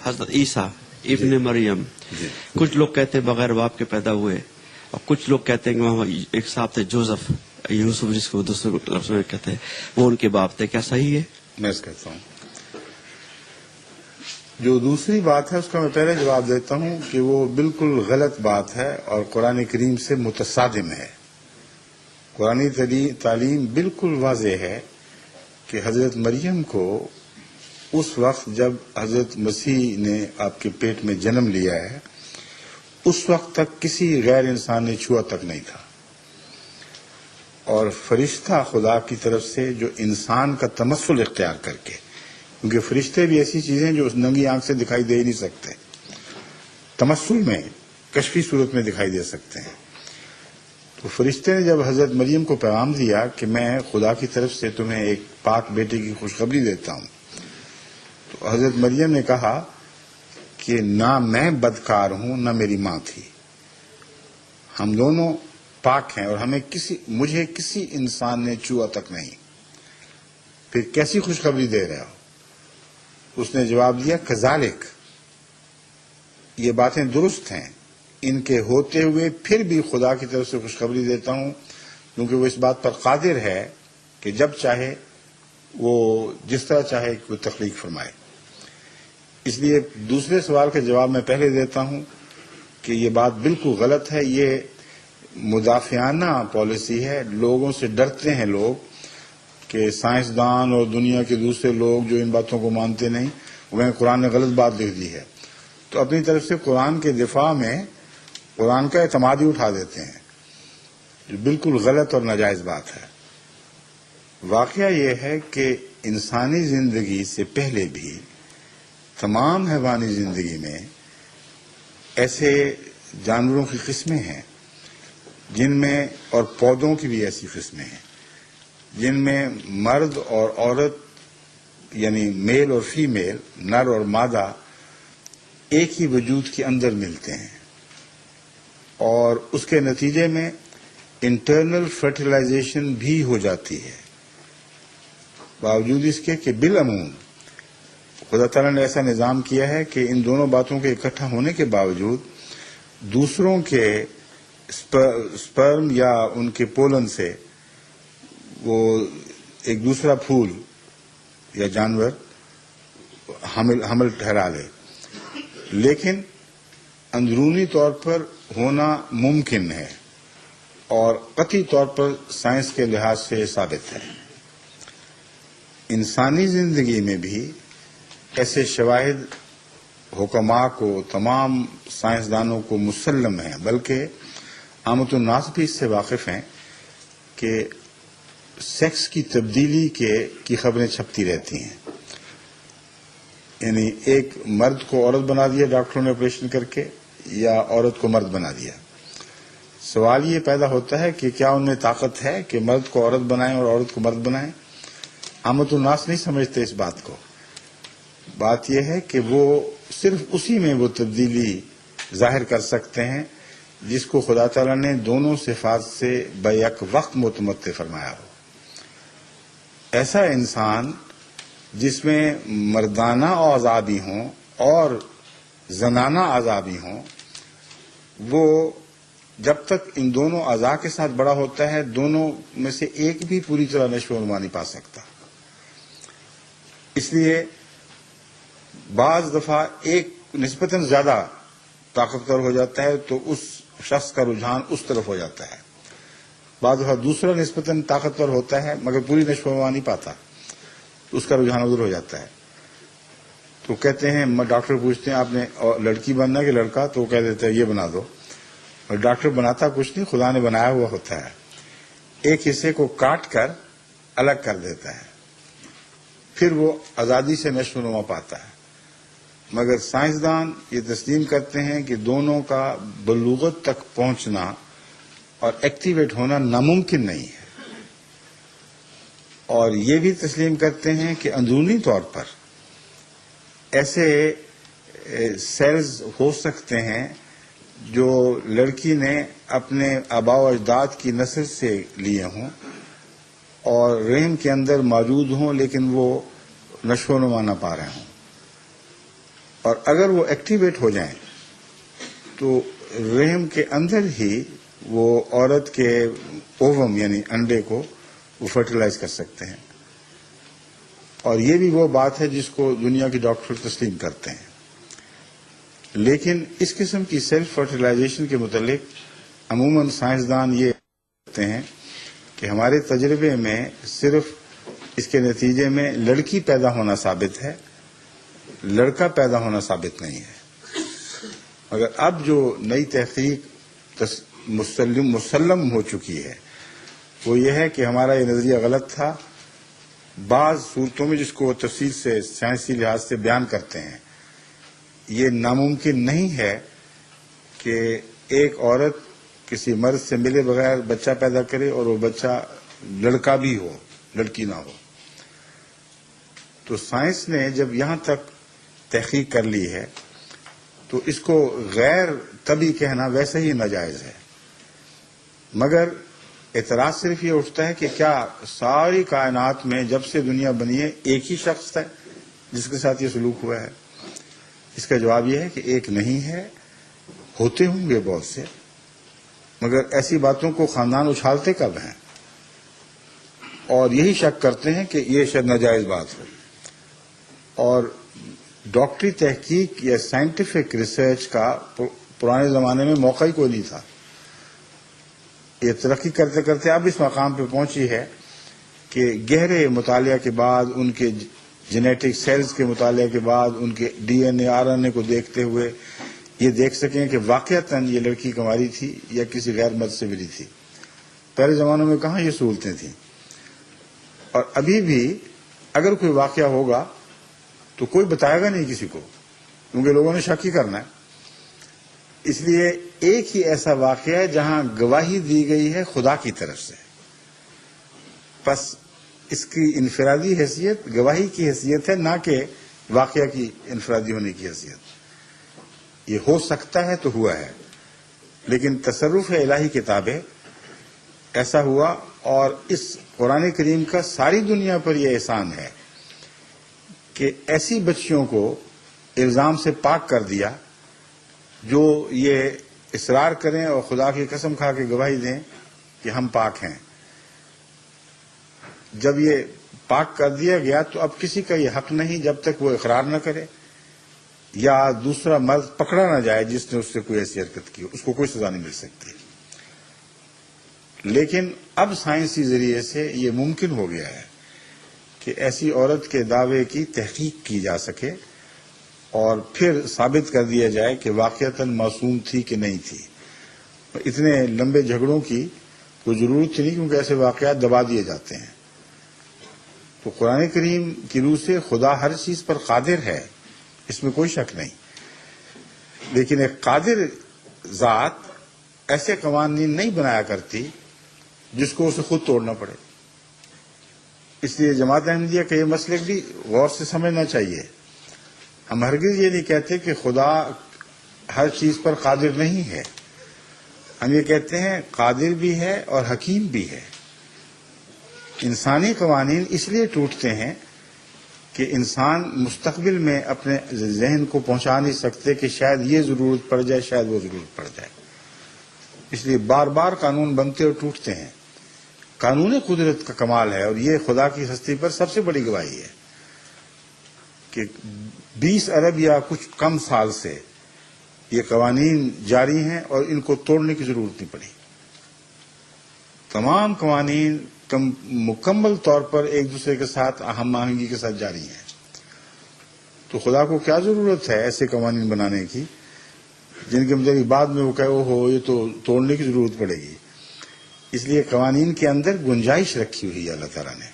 حضرت عیسیٰ ابن مریم، کچھ لوگ کہتے ہیں بغیر باپ کے پیدا ہوئے، اور کچھ لوگ کہتے ہیں کہ وہاں ایک صاحب تھے جوزف، یوسف جس کو دوسرے لفظ میں کہتے ہیں، وہ ان کے باپ تھے. کیا صحیح ہے؟ میں اس کہتا ہوں جو دوسری بات ہے اس کا میں پہلے جواب دیتا ہوں کہ وہ بالکل غلط بات ہے اور قرآن کریم سے متصادم ہے. قرآن تعلیم بالکل واضح ہے کہ حضرت مریم کو اس وقت جب حضرت مسیح نے آپ کے پیٹ میں جنم لیا ہے اس وقت تک کسی غیر انسان نے چھوا تک نہیں تھا، اور فرشتہ خدا کی طرف سے جو انسان کا تمثل اختیار کر کے، کیونکہ فرشتے بھی ایسی چیزیں جو اس ننگی آنکھ سے دکھائی دے ہی نہیں سکتے، تمثل میں کشفی صورت میں دکھائی دے سکتے ہیں. تو فرشتے نے جب حضرت مریم کو پیغام دیا کہ میں خدا کی طرف سے تمہیں ایک پاک بیٹے کی خوشخبری دیتا ہوں، تو حضرت مریم نے کہا کہ نہ میں بدکار ہوں نہ میری ماں تھی، ہم دونوں پاک ہیں اور مجھے کسی انسان نے چھوا تک نہیں، پھر کیسی خوشخبری دے رہے ہو؟ اس نے جواب دیا کذالک، یہ باتیں درست ہیں، ان کے ہوتے ہوئے پھر بھی خدا کی طرف سے خوشخبری دیتا ہوں کیونکہ وہ اس بات پر قادر ہے کہ جب چاہے وہ جس طرح چاہے کوئی تخلیق فرمائے. اس لیے دوسرے سوال کا جواب میں پہلے دیتا ہوں کہ یہ بات بالکل غلط ہے، یہ مدافعانہ پالیسی ہے. لوگوں سے ڈرتے ہیں لوگ کہ سائنسدان اور دنیا کے دوسرے لوگ جو ان باتوں کو مانتے نہیں وہ قرآن نے غلط بات لکھ دی ہے، تو اپنی طرف سے قرآن کے دفاع میں قرآن کا اعتماد ہی اٹھا دیتے ہیں، جو بالکل غلط اور ناجائز بات ہے. واقعہ یہ ہے کہ انسانی زندگی سے پہلے بھی تمام حیوانی زندگی میں ایسے جانوروں کی قسمیں ہیں جن میں، اور پودوں کی بھی ایسی قسمیں ہیں جن میں مرد اور عورت یعنی میل اور فیمیل، نر اور مادہ ایک ہی وجود کے اندر ملتے ہیں، اور اس کے نتیجے میں انٹرنل فرٹیلائزیشن بھی ہو جاتی ہے، باوجود اس کے کہ بالعموم خدا تعالیٰ نے ایسا نظام کیا ہے کہ ان دونوں باتوں کے اکٹھا ہونے کے باوجود دوسروں کے سپرم یا ان کے پولن سے وہ ایک دوسرا پھول یا جانور حمل ٹھہرا لے، لیکن اندرونی طور پر ہونا ممکن ہے اور قطعی طور پر سائنس کے لحاظ سے ثابت ہے. انسانی زندگی میں بھی ایسے شواہد حکماء کو، تمام سائنسدانوں کو مسلم ہیں، بلکہ عامت الناس بھی اس سے واقف ہیں کہ سیکس کی تبدیلی کی خبریں چھپتی رہتی ہیں. یعنی ایک مرد کو عورت بنا دیا ڈاکٹروں نے آپریشن کر کے، یا عورت کو مرد بنا دیا. سوال یہ پیدا ہوتا ہے کہ کیا ان میں طاقت ہے کہ مرد کو عورت بنائیں اور عورت کو مرد بنائیں؟ عامت الناس نہیں سمجھتے اس بات کو. بات یہ ہے کہ وہ صرف اسی میں وہ تبدیلی ظاہر کر سکتے ہیں جس کو خدا تعالیٰ نے دونوں صفات سے بیک وقت متمتع فرمایا ہو. ایسا انسان جس میں مردانہ اعضاء بھی ہوں اور زنانہ اعضاء بھی ہوں، وہ جب تک ان دونوں اعضاء کے ساتھ بڑا ہوتا ہے دونوں میں سے ایک بھی پوری طرح نشو و نما نہیں پا سکتا. اس لیے بعض دفعہ ایک نسبتاً زیادہ طاقتور ہو جاتا ہے تو اس شخص کا رجحان اس طرف ہو جاتا ہے، بعض دفعہ دوسرا نسبتاً طاقتور ہوتا ہے مگر پوری نشو و نما نہیں پاتا تو اس کا رجحان ادھر ہو جاتا ہے. تو کہتے ہیں، ڈاکٹر پوچھتے ہیں آپ نے لڑکی بننا کہ لڑکا، تو وہ کہہ دیتا ہے یہ بنا دو، اور ڈاکٹر بناتا کچھ نہیں، خدا نے بنایا ہوا ہوتا ہے، ایک حصے کو کاٹ کر الگ کر دیتا ہے، پھر وہ آزادی سے نشو و نما پاتا ہے. مگر سائنسدان یہ تسلیم کرتے ہیں کہ دونوں کا بلوغت تک پہنچنا اور ایکٹیویٹ ہونا ناممکن نہیں ہے، اور یہ بھی تسلیم کرتے ہیں کہ اندرونی طور پر ایسے سیلز ہو سکتے ہیں جو لڑکی نے اپنے آباء و اجداد کی نسل سے لیے ہوں اور رحم کے اندر موجود ہوں لیکن وہ نشو و نما نہ پا رہے ہوں. اور اگر وہ ایکٹیویٹ ہو جائیں تو رحم کے اندر ہی وہ عورت کے اووم یعنی انڈے کو وہ فرٹیلائز کر سکتے ہیں. اور یہ بھی وہ بات ہے جس کو دنیا کے ڈاکٹر تسلیم کرتے ہیں. لیکن اس قسم کی سیلف فرٹیلائزیشن کے متعلق عموماً سائنسدان یہ کہتے ہیں کہ ہمارے تجربے میں صرف اس کے نتیجے میں لڑکی پیدا ہونا ثابت ہے، لڑکا پیدا ہونا ثابت نہیں ہے. مگر اب جو نئی تحقیق مسلم ہو چکی ہے وہ یہ ہے کہ ہمارا یہ نظریہ غلط تھا. بعض صورتوں میں جس کو وہ تفصیل سے سائنسی لحاظ سے بیان کرتے ہیں، یہ ناممکن نہیں ہے کہ ایک عورت کسی مرد سے ملے بغیر بچہ پیدا کرے اور وہ بچہ لڑکا بھی ہو، لڑکی نہ ہو. تو سائنس نے جب یہاں تک تحقیق کر لی ہے تو اس کو غیر طبی کہنا ویسے ہی ناجائز ہے. مگر اعتراض صرف یہ اٹھتا ہے کہ کیا ساری کائنات میں جب سے دنیا بنی ہے ایک ہی شخص ہے جس کے ساتھ یہ سلوک ہوا ہے؟ اس کا جواب یہ ہے کہ ایک نہیں ہے، ہوتے ہوں گے بہت سے، مگر ایسی باتوں کو خاندان اچھالتے کب ہیں اور یہی شک کرتے ہیں کہ یہ شاید ناجائز بات ہو. اور ڈاکٹری تحقیق یا سائنٹیفک ریسرچ کا پرانے زمانے میں موقع ہی کوئی نہیں تھا. یہ ترقی کرتے کرتے اب اس مقام پہ پہنچی ہے کہ گہرے مطالعہ کے بعد، ان کے جینیٹک سیلز کے مطالعے کے بعد، ان کے D N A R N A کو دیکھتے ہوئے یہ دیکھ سکیں کہ واقعتاً یہ لڑکی کماری تھی یا کسی غیر مرد سے ملی تھی. پہلے زمانوں میں کہاں یہ سہولتیں تھیں. اور ابھی بھی اگر کوئی واقعہ ہوگا تو کوئی بتائے گا نہیں کسی کو، کیونکہ لوگوں نے شک ہی کرنا ہے. اس لیے ایک ہی ایسا واقعہ ہے جہاں گواہی دی گئی ہے خدا کی طرف سے، بس اس کی انفرادی حیثیت گواہی کی حیثیت ہے، نہ کہ واقعہ کی انفرادی ہونے کی حیثیت. یہ ہو سکتا ہے تو ہوا ہے، لیکن تصرف الہی کتابیں ایسا ہوا. اور اس قرآن کریم کا ساری دنیا پر یہ احسان ہے کہ ایسی بچیوں کو الزام سے پاک کر دیا جو یہ اصرار کریں اور خدا کی قسم کھا کے گواہی دیں کہ ہم پاک ہیں. جب یہ پاک کر دیا گیا تو اب کسی کا یہ حق نہیں جب تک وہ اقرار نہ کرے یا دوسرا مرد پکڑا نہ جائے جس نے اس سے کوئی ایسی حرکت کی، اس کو کوئی سزا نہیں مل سکتی. لیکن اب سائنسی ذریعے سے یہ ممکن ہو گیا ہے کہ ایسی عورت کے دعوے کی تحقیق کی جا سکے اور پھر ثابت کر دیا جائے کہ واقعتاً معصوم تھی کہ نہیں تھی. اتنے لمبے جھگڑوں کی کوئی ضرورت نہیں، کیونکہ ایسے واقعات دبا دیے جاتے ہیں. تو قرآن کریم کی روح سے خدا ہر چیز پر قادر ہے، اس میں کوئی شک نہیں. لیکن ایک قادر ذات ایسے قوانین نہیں بنایا کرتی جس کو اسے خود توڑنا پڑے. اس لیے جماعت احمدیہ کا یہ مسلک بھی غور سے سمجھنا چاہیے. ہم ہرگز یہ نہیں کہتے کہ خدا ہر چیز پر قادر نہیں ہے. ہم یہ کہتے ہیں قادر بھی ہے اور حکیم بھی ہے. انسانی قوانین اس لیے ٹوٹتے ہیں کہ انسان مستقبل میں اپنے ذہن کو پہنچا نہیں سکتے کہ شاید یہ ضرورت پڑ جائے، شاید وہ ضرورت پڑ جائے. اس لیے بار بار قانون بنتے اور ٹوٹتے ہیں. قانون قدرت کا کمال ہے، اور یہ خدا کی ہستی پر سب سے بڑی گواہی ہے کہ 20 ارب یا کچھ کم سال سے یہ قوانین جاری ہیں اور ان کو توڑنے کی ضرورت نہیں پڑی. تمام قوانین مکمل طور پر ایک دوسرے کے ساتھ ہم آہنگی کے ساتھ جاری ہیں. تو خدا کو کیا ضرورت ہے ایسے قوانین بنانے کی جن کے مطابق بعد میں وہ کہے ہو یہ تو توڑنے کی ضرورت پڑے گی. اس لیے قوانین کے اندر گنجائش رکھی ہوئی ہے اللہ تعالیٰ نے.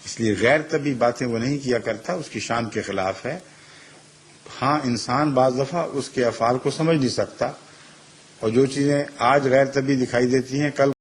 اس لیے غیر طبی باتیں وہ نہیں کیا کرتا، اس کی شان کے خلاف ہے. ہاں انسان بعض دفعہ اس کے افعال کو سمجھ نہیں سکتا، اور جو چیزیں آج غیر طبی دکھائی دیتی ہیں کل